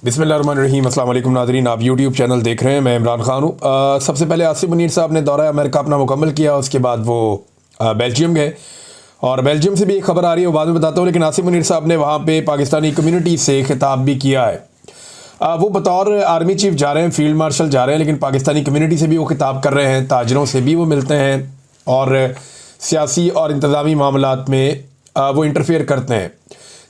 बिस्मिल्लाहिर्रहमानिर्रहीम। अस्सलाम वालेकुम नाज़रीन, आप यूट्यूब चैनल देख रहे हैं। मैं इमरान खान हूँ। सबसे पहले आसिम मुनीर साहब ने दौरा अमेरिका अपना मुकम्मल किया, उसके बाद वो बेल्जियम गए और बेल्जियम से भी एक खबर आ रही है, वो बाद में बताता हूँ। लेकिन आसिम मुनीर साहब ने वहाँ पे पाकिस्तानी कम्युनिटी से खिताब भी किया है। वो बतौर आर्मी चीफ जा रहे हैं, फील्ड मार्शल जा रहे हैं, लेकिन पाकिस्तानी कम्युनिटी से भी वो खिताब कर रहे हैं, ताजरों से भी वो मिलते हैं और सियासी और इंतज़ामी मामलात में वो इंटरफेयर करते हैं।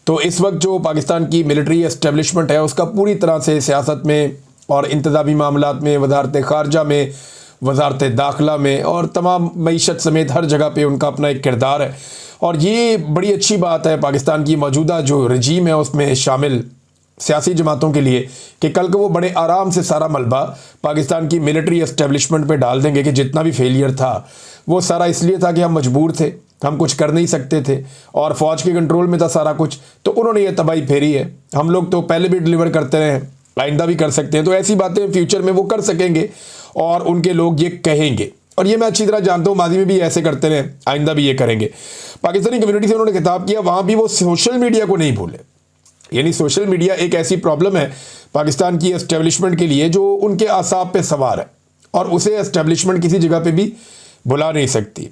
तो इस वक्त जो पाकिस्तान की मिलिट्री एस्टेब्लिशमेंट है उसका पूरी तरह से सियासत में और इंतज़ामी मामलात में, वजारत ख़ारजा में, वजारत दाखिला में और तमाम मईशत समेत हर जगह पे उनका अपना एक किरदार है। और ये बड़ी अच्छी बात है पाकिस्तान की मौजूदा जो रजीम है उसमें शामिल सियासी जमातों के लिए कि कल को वो बड़े आराम से सारा मलबा पाकिस्तान की मिलिट्री एस्टेब्लिशमेंट पे डाल देंगे कि जितना भी फेलियर था वो सारा इसलिए था कि हम मजबूर थे, हम कुछ कर नहीं सकते थे और फ़ौज के कंट्रोल में था सारा कुछ, तो उन्होंने ये तबाही फेरी है। हम लोग तो पहले भी डिलीवर करते रहे, आइंदा भी कर सकते हैं। तो ऐसी बातें फ्यूचर में वो कर सकेंगे और उनके लोग ये कहेंगे, और ये मैं अच्छी तरह जानता हूँ, माजी में भी ऐसे करते रहे, आइंदा भी ये करेंगे। पाकिस्तानी कम्युनिटी से उन्होंने खिताब किया, वहाँ भी वो सोशल मीडिया को नहीं भूले। यानी सोशल मीडिया एक ऐसी प्रॉब्लम है पाकिस्तान की एस्टेब्लिशमेंट के लिए जो उनके आसाब पे सवार है और उसे एस्टेब्लिशमेंट किसी जगह पे भी बुला नहीं सकती।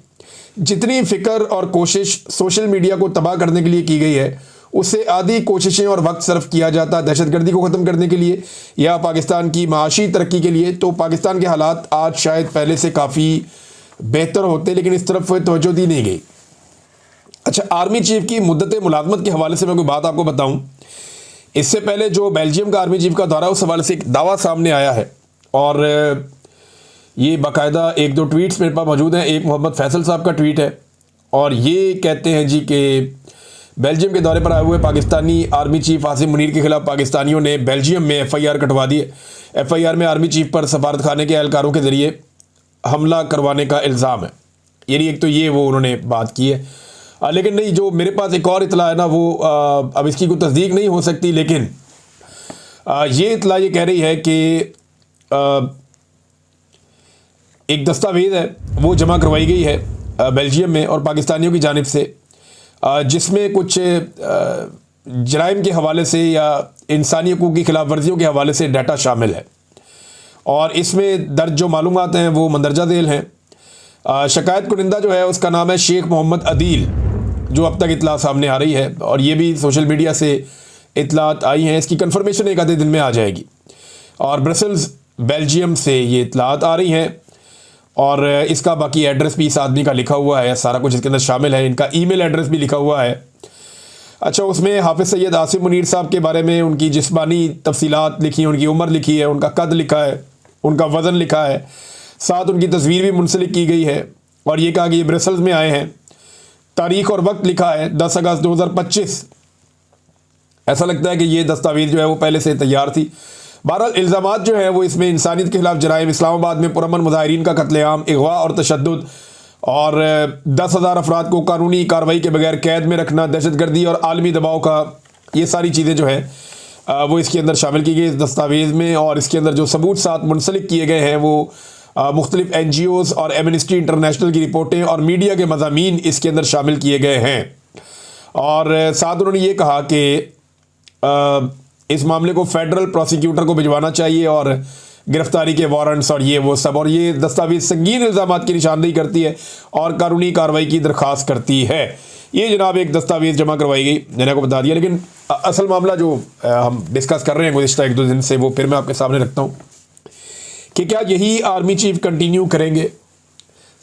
जितनी फ़िक्र और कोशिश सोशल मीडिया को तबाह करने के लिए की गई है, उससे आधी कोशिशें और वक्त सर्फ किया जाता है दहशतगर्दी को ख़त्म करने के लिए या पाकिस्तान की माशी तरक्की के लिए, तो पाकिस्तान के हालात आज शायद पहले से काफ़ी बेहतर होते, लेकिन इस तरफ तवज्जो दी नहीं गई। अच्छा, आर्मी चीफ की मुद्दत मुलाजमत के हवाले से मैं कोई बात आपको बताऊं। इससे पहले जो बेल्जियम का आर्मी चीफ का दौरा, उस हवाले से एक दावा सामने आया है और ये बाकायदा एक दो ट्वीट्स मेरे पास मौजूद हैं। एक मोहम्मद फैसल साहब का ट्वीट है और ये कहते हैं जी कि बेल्जियम के दौरे पर आए हुए पाकिस्तानी आर्मी चीफ आसिम मुनीर के खिलाफ पाकिस्तानियों ने बेल्जियम में FIR कटवा दी है। FIR में आर्मी चीफ पर सफारत खाने के एहलकारों के ज़रिए हमला करवाने का इल्ज़ाम है। यानी एक तो ये वो उन्होंने बात की है, लेकिन नहीं, जो मेरे पास एक और इतला है ना, वो अब इसकी कोई तस्दीक नहीं हो सकती, लेकिन ये इतला ये कह रही है कि एक दस्तावेज़ है वो जमा करवाई गई है बेल्जियम में और पाकिस्तानियों की जानिब से, जिसमें कुछ जराइम के हवाले से या इंसानी हकूक़ की खिलाफ वर्जियों के हवाले से डाटा शामिल है और इसमें दर्ज जो मालूमात हैं वो मंदरजा झेल हैं। शिकायत कुनिंदा जो है उसका नाम है शेख मोहम्मद अदील, जो अब तक इतला सामने आ रही है और ये भी सोशल मीडिया से इतलात आई हैं। इसकी कंफर्मेशन एक आधे दिन में आ जाएगी और ब्रसल्स बेल्जियम से ये इतलात आ रही हैं और इसका बाकी एड्रेस भी इस आदमी का लिखा हुआ है, सारा कुछ इसके अंदर शामिल है, इनका ईमेल एड्रेस भी लिखा हुआ है। अच्छा, उसमें हाफिज़ सैयद आसिम मुनीर साहब के बारे में उनकी जिस्मानी तफसीलात लिखी हैं, उनकी उम्र लिखी है, उनका कद लिखा है, उनका वज़न लिखा है, साथ उनकी तस्वीर भी मुंसलिक की गई है और ये कहा कि ये ब्रसल्स में आए हैं। तारीख़ और वक्त लिखा है 10 अगस्त 2025। ऐसा लगता है कि ये दस्तावेज़ जो है वो पहले से तैयार थी। बहरहाल इल्ज़ामात जो है वो इसमें इंसानियत के खिलाफ जराइम, इस्लामाबाद में पुरअमन मुजाहिरीन का कत्लेआम, अगवा और तशद्दुद और 10,000 अफराद को कानूनी कार्रवाई के बगैर कैद में रखना, दहशतगर्दी और आलमी दबाव का, ये सारी चीज़ें जो है वो इसके अंदर शामिल की गई इस दस्तावेज़ में। और इसके अंदर जो सबूत साथ मुंसलिक किए गए हैं वो मुख्तलिफ NGOs और एमनेस्टी इंटरनेशनल की रिपोर्टें और मीडिया के मज़ामीन इसके अंदर शामिल किए गए हैं। और साथ उन्होंने ये कहा कि इस मामले को फेडरल प्रोसिक्यूटर को भिजवाना चाहिए और गिरफ्तारी के वारंट्स और ये वो सब, और ये दस्तावेज़ संगीन इल्ज़ामात की निशानदेही करती है और कानूनी कार्रवाई की दरख्वास्त करती है। ये जनाब एक दस्तावेज़ जमा करवाई गई, मैंने आपको बता दिया। लेकिन असल मामला जो हम डिस्कस कर रहे हैं गुज़िश्ता एक दो दिन से, वो फिर मैं आपके सामने रखता हूँ कि क्या यही आर्मी चीफ कंटिन्यू करेंगे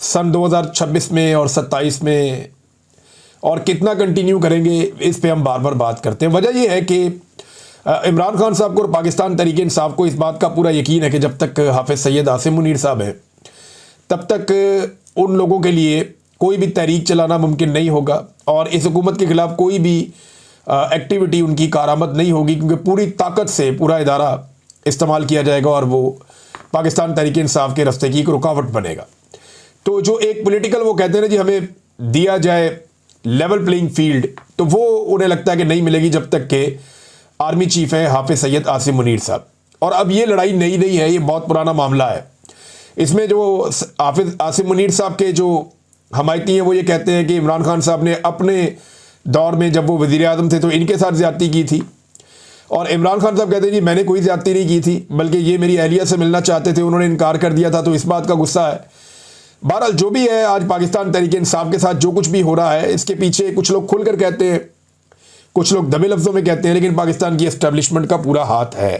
सन 2026 में और 27 में, और कितना कंटिन्यू करेंगे इस पे हम बार बार बात करते हैं। वजह यह है कि इमरान खान साहब को और पाकिस्तान तहरीक इंसाफ को इस बात का पूरा यकीन है कि जब तक हाफिज़ सैयद आसिम मुनीर साहब हैं तब तक उन लोगों के लिए कोई भी तहरीक चलाना मुमकिन नहीं होगा और इस हुकूमत के ख़िलाफ़ कोई भी एक्टिविटी उनकी कारामद नहीं होगी, क्योंकि पूरी ताकत से पूरा इदारा इस्तेमाल किया जाएगा और वो पाकिस्तान तहरीक इंसाफ के रास्ते की एक रुकावट बनेगा। तो जो एक पॉलिटिकल वो कहते हैं ना जी हमें दिया जाए लेवल प्लेइंग फील्ड, तो वो उन्हें लगता है कि नहीं मिलेगी जब तक कि आर्मी चीफ है हाफिज़ सैयद आसिम मुनीर साहब। और अब ये लड़ाई नई नहीं है, ये बहुत पुराना मामला है। इसमें जो हाफिज़ आसिम मुनीर साहब के जो हमायती हैं वो ये कहते हैं कि इमरान खान साहब ने अपने दौर में जब वो वज़ीर आज़म थे तो इनके साथ ज़्यादती की थी और इमरान खान साहब कहते हैं जी मैंने कोई ज़्यादती नहीं की थी, बल्कि ये मेरी अहलिया से मिलना चाहते थे, उन्होंने इनकार कर दिया था, तो इस बात का गुस्सा है। बहरहाल जो भी है, आज पाकिस्तान तहरीक इंसाफ के साथ जो कुछ भी हो रहा है, इसके पीछे कुछ लोग खुलकर कहते हैं, कुछ लोग दबे लफ्ज़ों में कहते हैं, लेकिन पाकिस्तान की एस्टेब्लिशमेंट का पूरा हाथ है।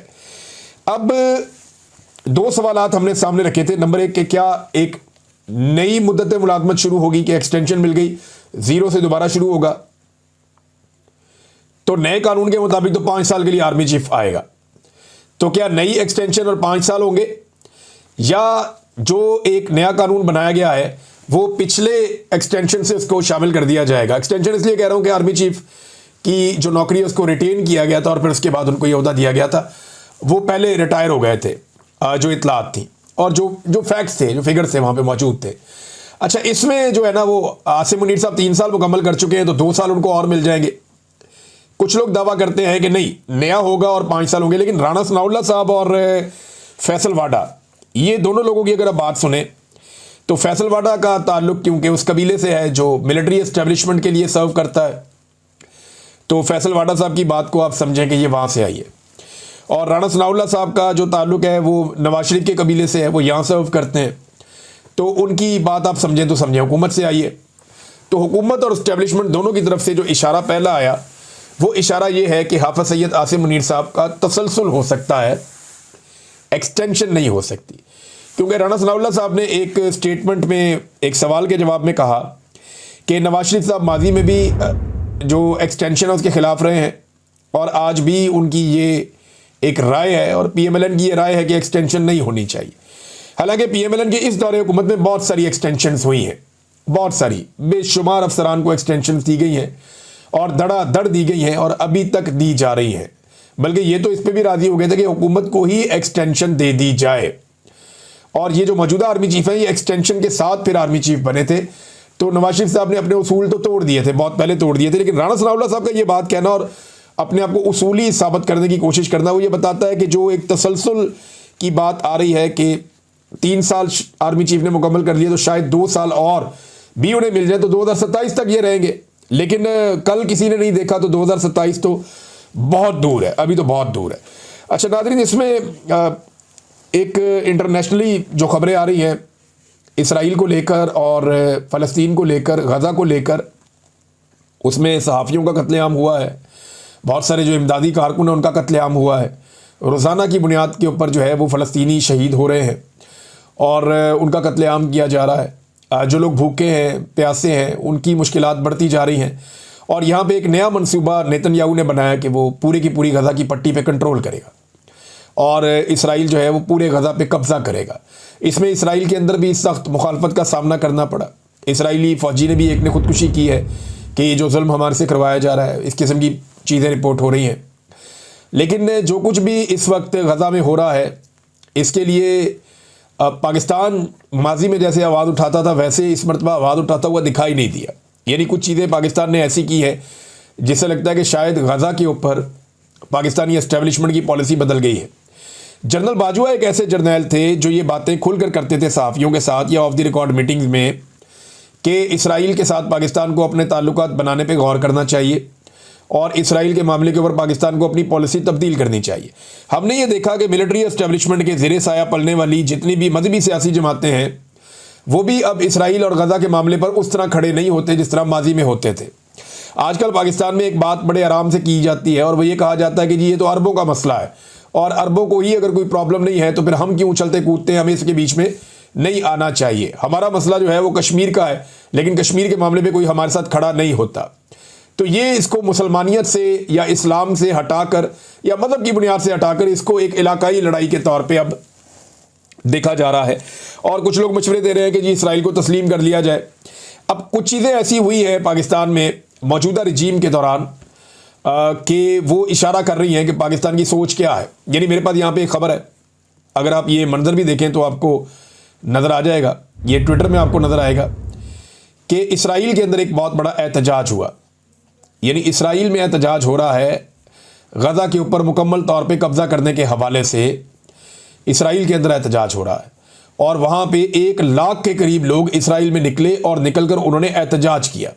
अब दो सवालात हमने सामने रखे थे। नंबर एक, कि क्या एक नई मुद्दत मुलाजमत शुरू होगी, कि एक्सटेंशन मिल गई, जीरो से दोबारा शुरू होगा, तो नए कानून के मुताबिक तो 5 साल के लिए आर्मी चीफ आएगा। तो क्या नई एक्सटेंशन और 5 साल होंगे, या जो एक नया कानून बनाया गया है वो पिछले एक्सटेंशन से उसको शामिल कर दिया जाएगा? एक्सटेंशन इसलिए कह रहा हूं कि आर्मी चीफ की जो नौकरी है उसको रिटेन किया गया था और फिर उसके बाद उनको ये ओहदा दिया गया था, वो पहले रिटायर हो गए थे, जो इतलात थी और जो फैक्ट्स थे, जो फिगर्स थे वहां पे मौजूद थे। अच्छा, इसमें जो है ना, वो आसिम मुनीर साहब 3 साल मुकम्मल कर चुके हैं, तो 2 साल उनको और मिल जाएंगे। कुछ लोग दावा करते हैं कि नहीं, नया होगा और 5 साल होंगे। लेकिन राणा सनाउल्लाह साहब और फैसल वाडा, ये दोनों लोगों की अगर आप बात सुने तो फैसल वाडा का ताल्लुक क्योंकि उस कबीले से है जो मिलिट्री एस्टेब्लिशमेंट के लिए सर्व करता है, तो फैसल वाडा साहब की बात को आप समझें कि ये वहाँ से आई है। और राणा सनाउल्लाह साहब का जो ताल्लुक है वो नवाज शरीफ के कबीले से है, वो यहाँ सर्व करते हैं, तो उनकी बात आप समझें तो समझें, हुकूमत से आई है। तो हुकूमत और एस्टेब्लिशमेंट दोनों की तरफ से जो इशारा पहला आया, वो इशारा ये है कि हाफिज सैयद आसिम मुनीर साहब का तसलसल हो सकता है, एक्सटेंशन नहीं हो सकती। क्योंकि राणा सनाउल्लाह साहब ने एक स्टेटमेंट में एक सवाल के जवाब में कहा कि नवाज शरीफ साहब माजी में भी जो एक्सटेंशन है उसके खिलाफ रहे हैं, और आज भी उनकी ये एक राय है और PMLN की ये राय है कि एक्सटेंशन नहीं होनी चाहिए। हालांकि PMLN के इस दौरे हुकूमत में बहुत सारी एक्सटेंशंस हुई हैं, बहुत सारी, बेशुमार अफसरान को एक्सटेंशंस दी गई हैं और धड़ाधड़ दी गई हैं और अभी तक दी जा रही हैं। बल्कि ये तो इस पर भी राजी हो गए थे कि हुकूमत को ही एक्सटेंशन दे दी जाए। और ये जो मौजूदा आर्मी चीफ है, ये एक्सटेंशन के साथ फिर आर्मी चीफ बने थे, तो नवाज शरीफ साहब ने अपने उसूल तो तोड़ दिए थे, बहुत पहले तोड़ दिए थे। लेकिन राणा सनाउल्लाह साहब का ये बात कहना और अपने आप को उसूली साबित करने की कोशिश करना, वो ये बताता है कि जो एक तसलसल की बात आ रही है कि 3 साल आर्मी चीफ ने मुकम्मल कर लिया, तो शायद 2 साल और भी उन्हें मिल जाए तो 2027 तक ये रहेंगे। लेकिन कल किसी ने नहीं देखा, तो 2027 तो बहुत दूर है, अभी तो बहुत दूर है। अच्छा नाज़रीन, इसमें एक इंटरनेशनली जो खबरें आ रही हैं इसराइल को लेकर और फ़लस्तीन को लेकर, गज़ा को लेकर, उसमें सहाफ़ियों का कत्लेआम हुआ है, बहुत सारे जो इमदादी कारकुन हैं उनका कत्लेआम हुआ है। रोज़ाना की बुनियाद के ऊपर जो है वो फ़लस्तीनी शहीद हो रहे हैं और उनका कत्लेआम किया जा रहा है। जो लोग भूखे हैं, प्यासे हैं, उनकी मुश्किलात बढ़ती जा रही हैं। और यहाँ पे एक नया मंसूबा नेतन्याहू ने बनाया कि वो पूरी की पूरी गज़ा की पट्टी पे कंट्रोल करेगा और इसराइल जो है वो पूरे गज़ा पे कब्ज़ा करेगा। इसमें इसराइल के अंदर भी सख्त मुखालफत का सामना करना पड़ा। इसराइली फ़ौजी ने भी एक ने खुदकुशी की है कि ये जो जुल्म हमारे से करवाया जा रहा है, इस किस्म की चीज़ें रिपोर्ट हो रही हैं। लेकिन जो कुछ भी इस वक्त गज़ा में हो रहा है, इसके लिए पाकिस्तान माजी में जैसे आवाज़ उठाता था, वैसे इस मरतबा आवाज़ उठाता हुआ दिखाई नहीं दिया। यानी कुछ चीज़ें पाकिस्तान ने ऐसी की है जिससे लगता है कि शायद गज़ा के ऊपर पाकिस्तानी एस्टेब्लिशमेंट की पॉलिसी बदल गई है। जनरल बाजवा एक ऐसे जर्नैल थे जो ये बातें खुलकर करते थे सहाफ़ियों के साथ या ऑफ द रिकॉर्ड मीटिंग्स में कि इसराइल के साथ पाकिस्तान को अपने ताल्लुकात बनाने पे गौर करना चाहिए और इसराइल के मामले के ऊपर पाकिस्तान को अपनी पॉलिसी तब्दील करनी चाहिए। हमने ये देखा कि मिलिट्री एस्टेब्लिशमेंट के ज़ेरे साया पलने वाली जितनी भी मजहबी सियासी जमातें हैं, वो भी अब इसराइल और गज़ा के मामले पर उस तरह खड़े नहीं होते जिस तरह माजी में होते थे। आजकल पाकिस्तान में एक बात बड़े आराम से की जाती है और वो ये कहा जाता है कि जी ये तो अरबों का मसला है और अरबों को ही अगर कोई प्रॉब्लम नहीं है तो फिर हम क्यों उछलते कूदते हैं, हमें इसके बीच में नहीं आना चाहिए। हमारा मसला जो है वो कश्मीर का है, लेकिन कश्मीर के मामले में कोई हमारे साथ खड़ा नहीं होता। तो ये इसको मुसलमानियत से या इस्लाम से हटाकर या मज़हब की बुनियाद से हटाकर इसको एक इलाकाई लड़ाई के तौर पे अब देखा जा रहा है। और कुछ लोग मशवरे दे रहे हैं कि जी इसराइल को तस्लीम कर लिया जाए। अब कुछ चीज़ें ऐसी हुई हैं पाकिस्तान में मौजूदा रजीम के दौरान कि वो इशारा कर रही हैं कि पाकिस्तान की सोच क्या है। यानी मेरे पास यहाँ पे एक ख़बर है, अगर आप ये मंजर भी देखें तो आपको नज़र आ जाएगा, ये ट्विटर में आपको नज़र आएगा कि इसराइल के अंदर एक बहुत बड़ा एहतजाज हुआ। यानी इसराइल में एहतजाज हो रहा है गज़ा के ऊपर मुकम्मल तौर पे कब्ज़ा करने के हवाले से। इसराइल के अंदर एहतजाज हो रहा है और वहाँ पे 1 लाख के करीब लोग इसराइल में निकले और निकल कर उन्होंने एहतजाज किया।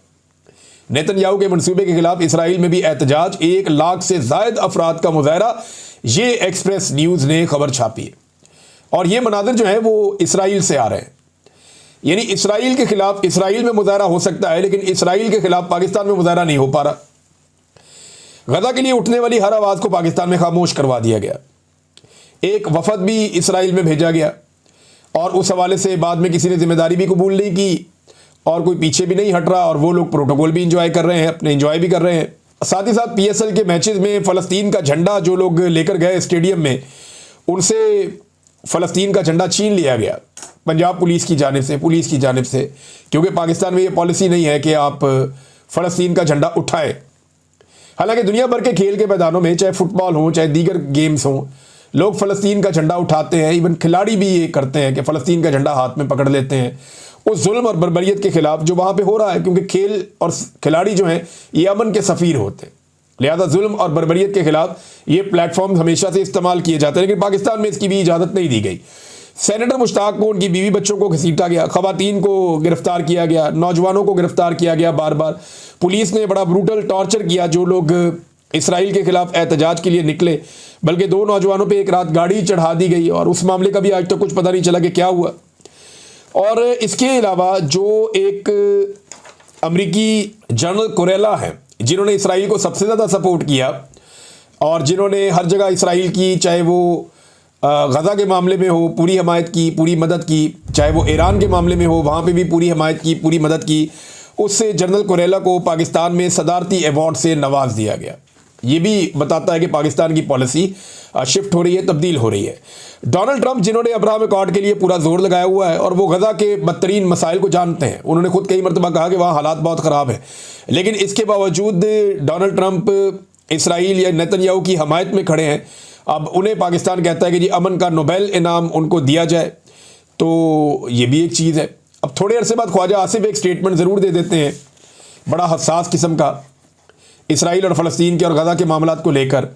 नेतन्याहू के मंसूबे के खिलाफ इसराइल में भी एहतजाज, 1 लाख से जायद अफराद का मुजाहरा, ये एक्सप्रेस न्यूज़ ने खबर छापी है। और ये मनाजिर जो है वो इसराइल से आ रहे हैं, यानी इसराइल के खिलाफ इसराइल में मुजाहरा हो सकता है, लेकिन इसराइल के खिलाफ पाकिस्तान में मुजाहरा नहीं हो पा रहा। गजा के लिए उठने वाली हर आवाज़ को पाकिस्तान में खामोश करवा दिया गया। एक वफद भी इसराइल में भेजा गया और उस हवाले से बाद में किसी ने जिम्मेदारी भी कबूल नहीं की और कोई पीछे भी नहीं हट रहा, और वो लोग प्रोटोकॉल भी इंजॉय कर रहे हैं, अपने इंजॉय भी कर रहे हैं। साथ ही साथ PSL के मैचेस में फ़लस्तीन का झंडा जो लोग लेकर गए स्टेडियम में, उनसे फ़लस्तीन का झंडा छीन लिया गया पंजाब पुलिस की जानिब से, क्योंकि पाकिस्तान में ये पॉलिसी नहीं है कि आप फ़लस्तीन का झंडा उठाएं। हालांकि दुनिया भर के खेल के मैदानों में, चाहे फुटबॉल हो चाहे दीगर गेम्स हों, लोग फ़लस्तीन का झंडा उठाते हैं। इवन खिलाड़ी भी ये करते हैं कि फ़लस्तीन का झंडा हाथ में पकड़ लेते हैं उस जुल्म और बर्बरियत के खिलाफ जो वहाँ पे हो रहा है, क्योंकि खेल और खिलाड़ी जो हैं ये अमन के सफ़ीर होते हैं। लिहाजा जुल्म और बर्बरियत के खिलाफ ये प्लेटफॉर्म हमेशा से इस्तेमाल किए जाते हैं, लेकिन पाकिस्तान में इसकी भी इजाज़त नहीं दी गई। सेनेटर मुश्ताक को, उनकी बीवी बच्चों को घसीटा गया, ख़वातीन को गिरफ्तार किया गया, नौजवानों को गिरफ्तार किया गया बार बार। पुलिस ने बड़ा ब्रूटल टॉर्चर किया जो लोग इसराइल के खिलाफ एहतजाज के लिए निकले, बल्कि 2 नौजवानों पे एक रात गाड़ी चढ़ा दी गई और उस मामले का भी आज तक कुछ पता नहीं चला कि क्या हुआ। और इसके अलावा जो एक अमरीकी जनरल कुरेला हैं, जिन्होंने इसराइल को सबसे ज़्यादा सपोर्ट किया और जिन्होंने हर जगह इसराइल की, चाहे वो गज़ा के मामले में हो, पूरी हमायत की, पूरी मदद की, चाहे वो ईरान के मामले में हो, वहाँ पे भी पूरी हमायत की, पूरी मदद की, उससे जनरल कुरेला को पाकिस्तान में सदारती अवार्ड से नवाज दिया गया। ये भी बताता है कि पाकिस्तान की पॉलिसी शिफ्ट हो रही है, तब्दील हो रही है। डोनाल्ड ट्रंप, जिन्होंने अब्राहम अकॉर्ड के लिए पूरा जोर लगाया हुआ है और वो गज़ा के बदतरीन मसाइल को जानते हैं, उन्होंने खुद कई मरतबा कहा कि वहाँ हालात बहुत ख़राब हैं, लेकिन इसके बावजूद डोनाल्ड ट्रंप इसराइल या नेतन्याहू की हमायत में खड़े हैं। अब उन्हें पाकिस्तान कहता है कि जी अमन का नोबेल इनाम उनको दिया जाए, तो ये भी एक चीज़ है। अब थोड़े अरसे बाद ख्वाजा आसिफ एक स्टेटमेंट ज़रूर दे देते हैं, बड़ा हसास किस्म का, इसराइल और फ़लस्तीन के और गज़ा के मामलात को लेकर,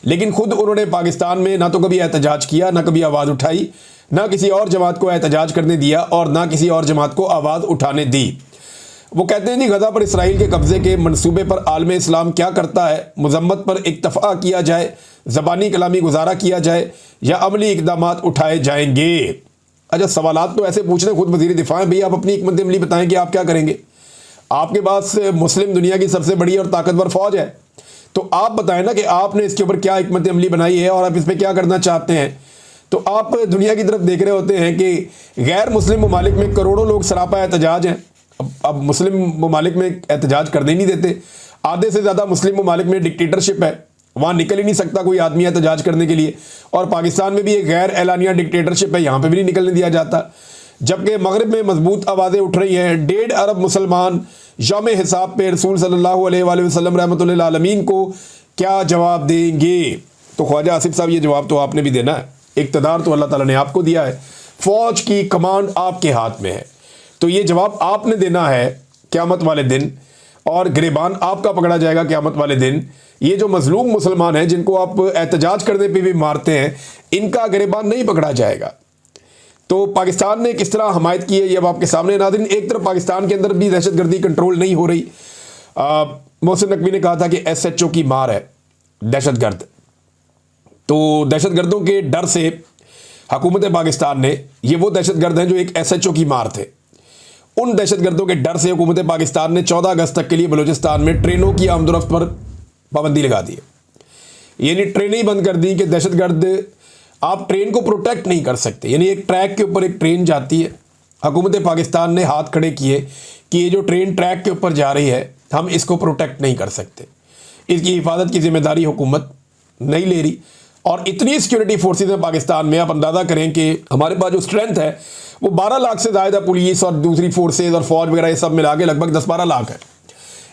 लेकिन खुद उन्होंने पाकिस्तान में ना तो कभी एहतजाज किया, ना कभी आवाज़ उठाई, ना किसी और जमात को एहतजाज करने दिया और ना किसी और जमात को आवाज़ उठाने दी। वो कहते हैं कि गज़ा पर इसराइल के कब्ज़े के मंसूबे पर आलम इस्लाम क्या करता है, मज़म्मत पर इक्तफ़ा किया जाए, ज़बानी कलामी गुजारा किया जाए या अमली इक़दामात उठाए जाएंगे। अच्छा, सवालात तो ऐसे पूछ रहे खुद वज़ीर दिफ़ा हैं, भैया आप अपनी हिकमत अमली बताएं कि आप क्या करेंगे। आपके पास मुस्लिम दुनिया की सबसे बड़ी और ताकतवर फ़ौज है, तो आप बताएं ना कि आपने इसके ऊपर क्या हिकमत अमली बनाई है और आप इस पर क्या करना चाहते हैं। तो आप दुनिया की तरफ देख रहे होते हैं कि गैर मुस्लिम ममालिक में करोड़ों लोग सरापा एहतजाज हैं। अब मुस्लिम ममालिक में एहतजाज करने नहीं देते, आधे से ज़्यादा मुस्लिम ममालिक में डिक्टेटरशिप है, वहाँ निकल ही नहीं सकता कोई आदमी एहतजाज करने के लिए, और पाकिस्तान में भी एक गैर एलानिया डिक्टेटरशिप है, यहाँ पर भी नहीं निकलने दिया जाता। जबकि मगरिब में मजबूत आवाज़ें उठ रही हैं। 1.5 अरब मुसलमान यौम हिसाब पे रसूल सल्लल्लाहु अलैहि वसल्लम रहमतुल्लिल आलमीन को क्या जवाब देंगे। तो ख्वाजा आसिफ साहब, ये जवाब तो आपने भी देना है, इक़्तिदार तो अल्लाह ताला ने आपको दिया है, फ़ौज की कमांड आपके हाथ में है, तो ये जवाब आपने देना है क़यामत वाले दिन, और गिरबान आपका पकड़ा जाएगा क़यामत वाले दिन। ये जो मजलूम मुसलमान हैं जिनको आप एहतजाज करने पर भी मारते हैं, इनका गिरबान नहीं पकड़ा जाएगा। तो पाकिस्तान ने किस तरह हमायत की है ये अब आपके सामने। नाज़रीन, एक तरफ पाकिस्तान के अंदर भी दहशतगर्दी कंट्रोल नहीं हो रही। मोहसिन नकवी ने कहा था कि SHO की मार है दहशतगर्द, तो दहशतगर्दों के डर से हुकूमत पाकिस्तान ने, ये वो दहशतगर्द हैं जो एक SHO की मार थे, उन दहशतगर्दों के डर से हुकूमत पाकिस्तान ने 14 अगस्त तक के लिए बलूचिस्तान में ट्रेनों की आमदोरफ्त पर पाबंदी लगा दी है। यानी ट्रेनें ही बंद कर दी कि दहशतगर्द, आप ट्रेन को प्रोटेक्ट नहीं कर सकते। यानी एक ट्रैक के ऊपर एक ट्रेन जाती है, हुकूमत पाकिस्तान ने हाथ खड़े किए कि ये जो ट्रेन ट्रैक के ऊपर जा रही है, हम इसको प्रोटेक्ट नहीं कर सकते, इसकी हिफाजत की जिम्मेदारी हुकूमत नहीं ले रही। और इतनी सिक्योरिटी फोर्सेज हैं पाकिस्तान में, आप अंदाज़ा करें कि हमारे पास जो स्ट्रेंथ है वो 12 लाख से ज़्यादा पुलिस और दूसरी फोर्सेज और फौज वगैरह ये सब मिला के लगभग 10-12 लाख है।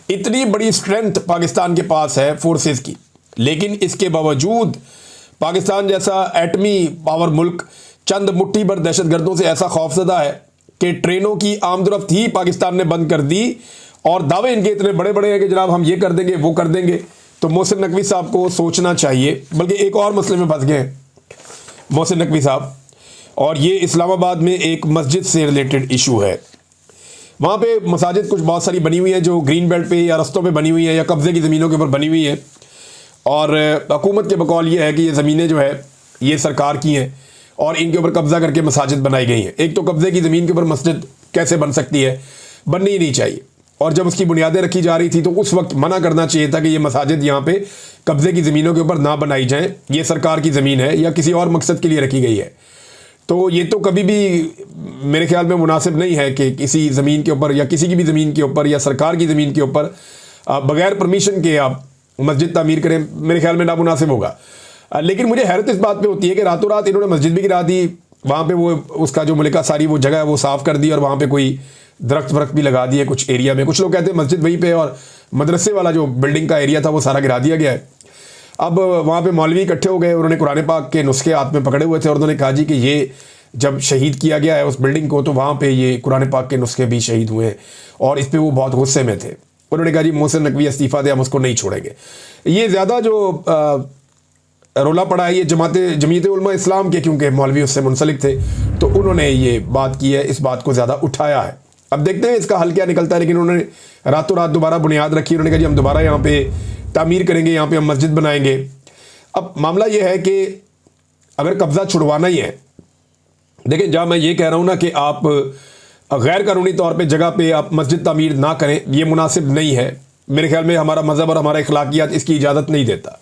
इतनी बड़ी स्ट्रेंथ पाकिस्तान के पास है फोर्सेज की, लेकिन इसके बावजूद पाकिस्तान जैसा एटमी पावर मुल्क चंद मुट्ठी भर दहशतगर्दों से ऐसा खौफजदा है कि ट्रेनों की आमदरफ्त ही पाकिस्तान ने बंद कर दी, और दावे इनके इतने बड़े बड़े हैं कि जनाब हम ये कर देंगे वो कर देंगे। तो मोहसिन नकवी साहब को सोचना चाहिए, बल्कि एक और मसले में फंस गए हैं मोहसिन नकवी साहब, और ये इस्लामाबाद में एक मस्जिद से रिलेटेड इशू है। वहाँ पे मसाजिद कुछ बहुत सारी बनी हुई है जो ग्रीन बेल्ट पे या रस्तों पे बनी हुई है या कब्ज़े की ज़मीनों के ऊपर बनी हुई है, और हुकूमत के बकौल ये है कि ये ज़मीनें जो है ये सरकार की हैं और इनके ऊपर कब्ज़ा करके मसाजिद बनाई गई हैं। एक तो कब्ज़े की ज़मीन के ऊपर मस्जिद कैसे बन सकती है, बननी ही नहीं चाहिए। और जब उसकी बुनियादें रखी जा रही थी तो उस वक्त मना करना चाहिए था कि ये मसाजिद यहाँ पे कब्ज़े की ज़मीनों के ऊपर ना बनाई जाएँ, ये सरकार की ज़मीन है या किसी और मकसद के लिए रखी गई है। तो ये तो कभी भी मेरे ख्याल में मुनासिब नहीं है कि किसी ज़मीन के ऊपर या किसी की भी ज़मीन के ऊपर या सरकार की ज़मीन के ऊपर बग़ैर परमिशन के आप मस्जिद तामीर करें, मेरे ख्याल में नामुनासिब होगा। लेकिन मुझे हैरत इस बात पे होती है कि रातों रात इन्होंने मस्जिद भी गिरा दी, वहाँ पे वो उसका जो मलिका सारी वो जगह है वो साफ़ कर दी और वहाँ पे कोई दरख्त वरख्त भी लगा दिए कुछ एरिया में। कुछ लोग कहते हैं मस्जिद वहीं पे और मदरसे वाला जो बिल्डिंग का एरिया था वो सारा गिरा दिया गया है। अब वहाँ पे मौलवी इकट्ठे हो गए, उन्होंने कुरान पाक के नुस्खे हाथ में पकड़े हुए थे और उन्होंने कहा जी कि ये जब शहीद किया गया है उस बिल्डिंग को तो वहाँ पे ये कुरान पाक के नुस्खे भी शहीद हुए और इस पर वो बहुत गुस्से में थे। उन्होंने कहा जी मोहसिन नकवी इस्तीफ़ा दे, हम उसको नहीं छोड़ेंगे। ये ज़्यादा जो रोला पड़ा है ये जमीयत उलमा इस्लाम के, क्योंकि मौलवी उससे मुंसलिक थे तो उन्होंने ये बात की है, इस बात को ज़्यादा उठाया है। अब देखते हैं इसका हल क्या निकलता है। लेकिन उन्होंने रातों रात दोबारा बुनियाद रखी, उन्होंने कहा जी हम दोबारा यहाँ पे तामीर करेंगे, यहाँ पे हम मस्जिद बनाएंगे। अब मामला ये है कि अगर कब्ज़ा छुड़वाना ही है, देखें जहाँ मैं ये कह रहा हूँ ना कि आप गैर कानूनी तौर पे जगह पे आप मस्जिद तामीर ना करें, ये मुनासिब नहीं है। मेरे ख्याल में हमारा मज़हब और हमारा अखलाकियात इसकी इजाज़त नहीं देता।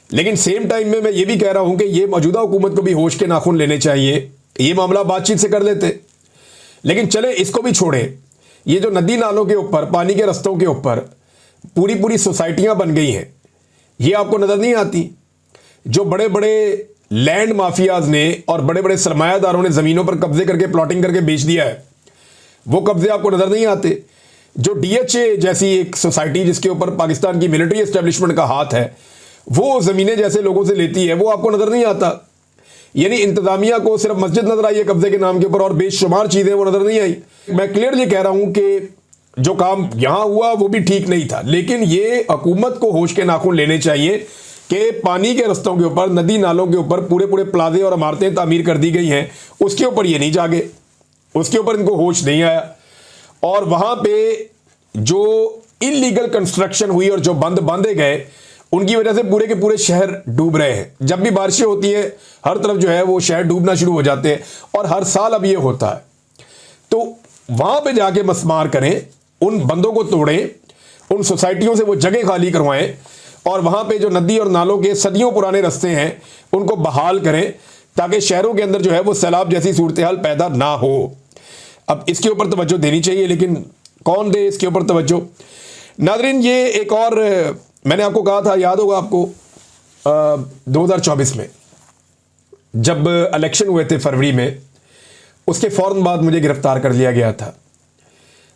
लेकिन सेम टाइम में मैं ये भी कह रहा हूँ कि ये मौजूदा हुकूमत को भी होश के नाखून लेने चाहिए। ये मामला बातचीत से कर लेते, लेकिन चले इसको भी छोड़ें। ये जो नदी नालों के ऊपर, पानी के रस्तों के ऊपर पूरी पूरी सोसाइटियाँ बन गई हैं, ये आपको नज़र नहीं आती। जो बड़े बड़े लैंड माफियाज ने और बड़े बड़े सरमायादारों ने ज़मीनों पर कब्जे करके प्लॉटिंग करके बेच दिया है, वो कब्जे आपको नज़र नहीं आते। जो DHA जैसी एक सोसाइटी जिसके ऊपर पाकिस्तान की मिलिट्री एस्टेब्लिशमेंट का हाथ है, वो ज़मीनें जैसे लोगों से लेती है, वो आपको नज़र नहीं आता। यानी इंतज़ामिया को सिर्फ मस्जिद नज़र आई है कब्जे के नाम के ऊपर और बेशुमार चीज़ें वो नज़र नहीं आई। मैं क्लियरली कह रहा हूँ कि जो काम यहाँ हुआ वो भी ठीक नहीं था, लेकिन ये हुकूमत को होश के नाखून लेने चाहिए कि पानी के रस्तों के ऊपर, नदी नालों के ऊपर पूरे पूरे प्लाजे और इमारतें तामीर कर दी गई हैं, उसके ऊपर ये नहीं जागे, उसके ऊपर इनको होश नहीं आया। और वहाँ पे जो इलीगल कंस्ट्रक्शन हुई और जो बंद बांधे गए, उनकी वजह से पूरे के पूरे शहर डूब रहे हैं। जब भी बारिशें होती हैं हर तरफ जो है वो शहर डूबना शुरू हो जाते हैं और हर साल अब ये होता है। तो वहाँ पे जाके मसमार करें, उन बंदों को तोड़ें, उन सोसाइटियों से वो जगह खाली करवाएं और वहाँ पे जो नदी और नालों के सदियों पुराने रास्ते हैं उनको बहाल करें, ताकि शहरों के अंदर जो है वो सैलाब जैसी सूरत हाल पैदा ना हो। अब इसके ऊपर तवज्जो देनी चाहिए, लेकिन कौन दे इसके ऊपर तवज्जो। नाज़रीन, ये एक और मैंने आपको कहा था, याद होगा आपको 2024 में जब इलेक्शन हुए थे फरवरी में, उसके फ़ौरन बाद मुझे गिरफ्तार कर लिया गया था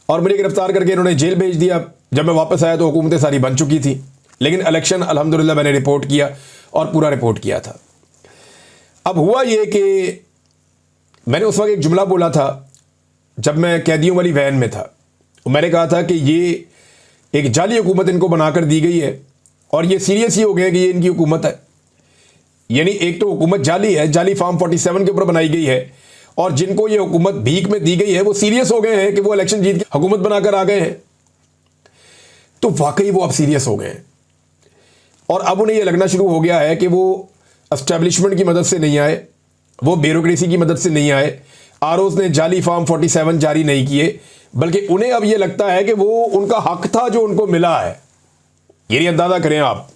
और मुझे गिरफ्तार करके इन्होंने जेल भेज दिया। जब मैं वापस आया तो हुकूमतें सारी बन चुकी थी, लेकिन इलेक्शन अल्हम्दुलिल्लाह मैंने रिपोर्ट किया और पूरा रिपोर्ट किया था। अब हुआ ये कि मैंने उस वक्त एक जुमला बोला था जब मैं कैदियों वाली वैन में था। मैंने कहा था कि ये एक जाली हुकूमत इनको बनाकर दी गई है और ये सीरियस ही हो गए कि ये इनकी हुकूमत है। यानी एक तो हुकूमत जाली है, जाली फार्म 47 के ऊपर बनाई गई है, और जिनको ये हुकूमत भीख में दी गई है वो सीरियस हो गए हैं कि वो इलेक्शन जीत के हुकूमत बनाकर आ गए हैं। तो वाकई वो अब सीरियस हो गए हैं और अब उन्हें यह लगना शुरू हो गया है कि वो एस्टेब्लिशमेंट की मदद से नहीं आए, वो ब्यूरोक्रेसी की मदद से नहीं आए, आरओज़ ने जाली फार्म 47 जारी नहीं किए, बल्कि उन्हें अब यह लगता है कि वो उनका हक था जो उनको मिला है। ये अंदाज़ा करें आप।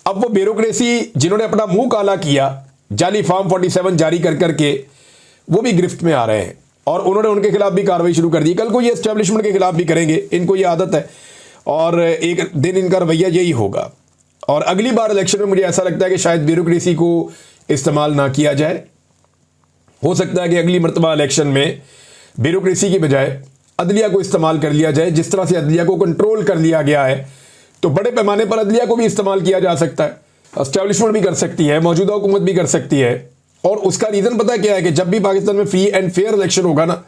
अब वो ब्यूरोक्रेसी जिन्होंने अपना मुंह काला किया जाली फार्म 47 जारी कर करके, वो भी गिरफ्त में आ रहे हैं और उन्होंने उनके खिलाफ भी कार्रवाई शुरू कर दी। कल को ये एस्टेब्लिशमेंट के खिलाफ भी करेंगे, इनको ये आदत है और एक दिन इनका रवैया यही होगा। और अगली बार इलेक्शन में मुझे ऐसा लगता है कि शायद ब्यूरोक्रेसी को इस्तेमाल ना किया जाए। हो सकता है कि अगली मरतबा इलेक्शन में ब्यूरोक्रेसी की बजाय अदलिया को इस्तेमाल कर लिया जाए। जिस तरह से अदलिया को कंट्रोल कर लिया गया है, तो बड़े पैमाने पर अदलिया को भी इस्तेमाल किया जा सकता है। एस्टेब्लिशमेंट भी कर सकती है, मौजूदा हुकूमत भी कर सकती है। और उसका रीज़न पता क्या है कि जब भी पाकिस्तान में फ्री एंड फेयर इलेक्शन होगा ना,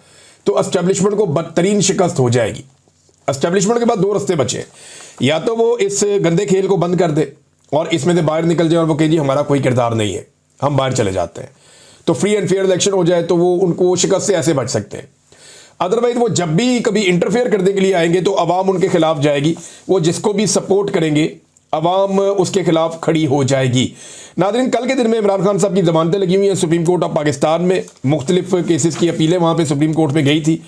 तो एस्टेब्लिशमेंट को बदतरीन शिकस्त हो जाएगी। एस्टेब्लिशमेंट के बाद दो रास्ते बचे, या तो वो इस गंदे खेल को बंद कर दे और इसमें से बाहर निकल जाए और वो कहे जी हमारा कोई किरदार नहीं है, हम बाहर चले जाते हैं। तो फ्री एंड फेयर इलेक्शन हो जाए तो वो उनको शिकस्त से ऐसे बच सकते हैं। अदरवाइज वो जब भी कभी इंटरफेयर करने के लिए आएंगे तो अवाम उनके खिलाफ जाएगी, वो जिसको भी सपोर्ट करेंगे अवाम उसके खिलाफ खड़ी हो जाएगी। नाज़रीन, कल के दिन में इमरान खान साहब की जमानतें लगी हुई हैं सुप्रीम कोर्ट ऑफ पाकिस्तान में, मुख्तलिफ केसेस की अपीलें वहाँ पे सुप्रीम कोर्ट में गई थी।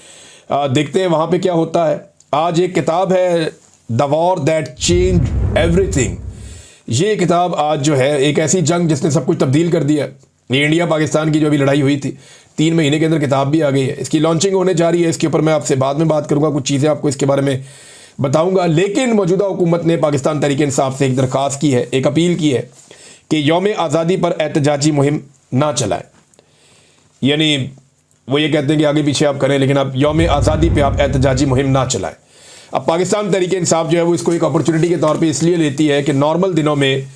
देखते हैं वहाँ पे क्या होता है। आज एक किताब है the war that change everything. ये किताब आज जो है एक ऐसी जंग जिसने सब कुछ तब्दील कर दिया। ये इंडिया पाकिस्तान की जो अभी लड़ाई हुई थी, 3 महीने के अंदर किताब भी आ गई है। इसकी लॉन्चिंग होने जा रही है, इसके ऊपर मैं आपसे बाद में बात करूँगा, कुछ चीज़ें आपको इसके बारे में बताऊंगा। लेकिन मौजूदा हुकूमत ने पाकिस्तान तहरीक इंसाफ से एक दरख्वास्त की है, एक अपील की है कि यौम आज़ादी पर एहतजाजी मुहिम ना चलाएं। यानी वो ये कहते हैं कि आगे पीछे आप करें, लेकिन आप यौम आज़ादी पे आप एहतजाजी मुहिम ना चलाएं। अब पाकिस्तान तहरीक इंसाफ जो है वो इसको एक अपॉर्चुनिटी के तौर पे इसलिए लेती है कि नॉर्मल दिनों में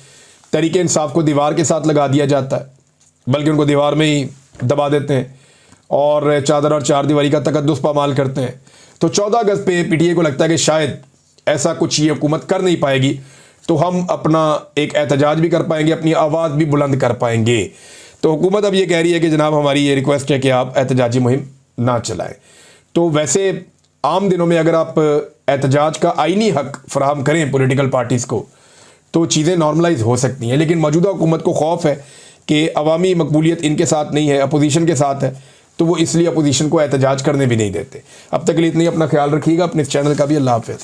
तहरीक इंसाफ को दीवार के साथ लगा दिया जाता है, बल्कि उनको दीवार में ही दबा देते हैं और चादर और चार दीवारी का तकद्दुस पामाल करते हैं। तो 14 अगस्त पे पीटीआई को लगता है कि शायद ऐसा कुछ ये हुकूमत कर नहीं पाएगी, तो हम अपना एक एहतजाज भी कर पाएंगे, अपनी आवाज़ भी बुलंद कर पाएंगे। तो हुकूमत अब ये कह रही है कि जनाब हमारी ये रिक्वेस्ट है कि आप एहतजाजी मुहिम ना चलाएं। तो वैसे आम दिनों में अगर आप एहतजाज का आईनी हक फराहम करें पॉलिटिकल पार्टीज़ को तो चीज़ें नॉर्मलाइज हो सकती हैं, लेकिन मौजूदा हुकूमत को खौफ है कि अवामी मकबूलियत इनके साथ नहीं है, अपोजिशन के साथ है, तो वो इसलिए अपोजिशन को एहतजाज करने भी नहीं देते। अब तक के लिए इतना ही, अपना ख्याल रखिएगा, अपने इस चैनल का भी। अल्लाह हाफ़िज़।